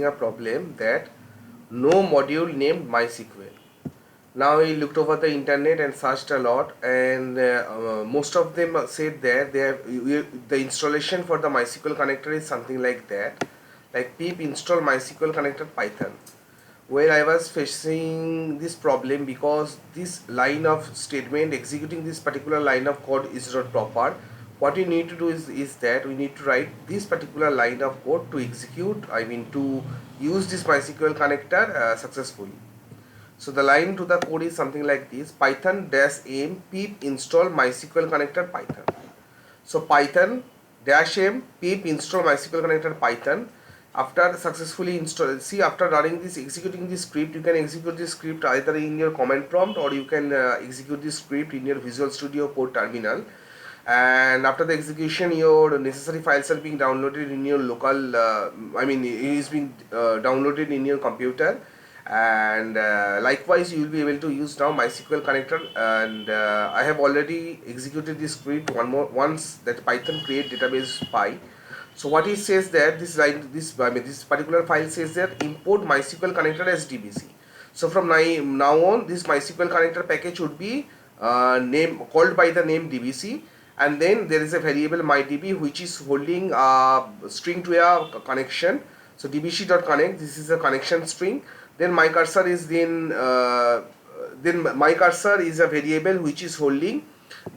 A problem that no module named MySQL. Now we looked over the internet and searched a lot, and most of them said that the installation for the MySQL connector is something like that, like pip install MySQL connector Python. Well, I was facing this problem because this line of statement, executing this particular line of code is not proper. What we need to do is that we need to write this particular line of code to execute, to use this MySQL connector successfully. So the line to the code is something like this: python -m pip install MySQL connector Python. So python -m pip install MySQL connector Python. After successfully install, see, after running this, executing this script, you can execute this script either in your command prompt, or you can execute this script in your Visual Studio Code terminal. And after the execution, your necessary files are being downloaded in your local it is being downloaded in your computer. And likewise, you will be able to use now MySQL connector. And I have already executed this script once, that python create database py. So what it says that this particular file says that import MySQL connector as DBC. So from now on, this MySQL connector package would be called by the name DBC, and then there is a variable mydb which is holding a string to a connection. So dbc.connect, this is a connection string. Then my cursor is my cursor is a variable which is holding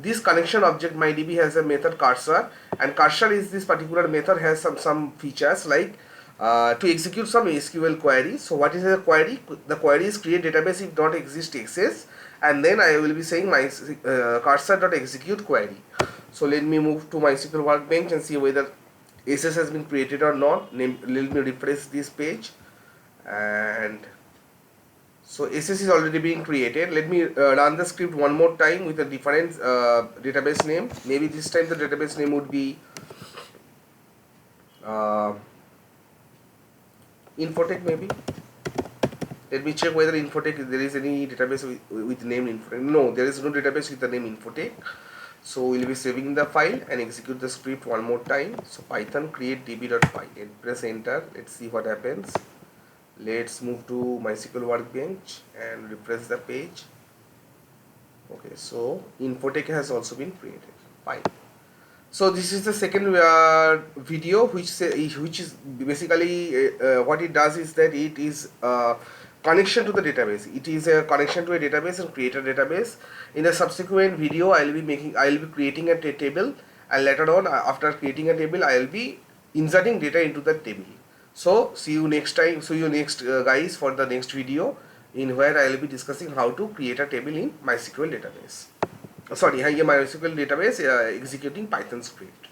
this connection object. MyDB has a method cursor, and cursor is this particular method has some features like to execute some SQL query. So what is a query? The query is create database if not exist access, and then I will be saying my cursor.execute query. So let me move to MySQL Workbench and see whether SS has been created or not. Let me refresh this page, and so SS is already being created. Let me run the script one more time with a different database name. Maybe this time the database name would be Infotech maybe. Let me check whether Infotech, there is any database with name Infotech. No, there is no database with the name Infotech. So we'll be saving the file and execute the script one more time. So python create db.py and press enter. Let's see what happens. Let's move to MySQL Workbench and refresh the page. Okay, so Infotech has also been created. Fine. So this is the second video which is basically what it does is that it is connection to the database. It is a connection to a database and create a database. In the subsequent video, I will be creating a table, and later on, after creating a table, I will be inserting data into the table. So see you next time. See you next guys for the next video, in where I will be discussing how to create a table in MySQL database. MySQL database executing Python script.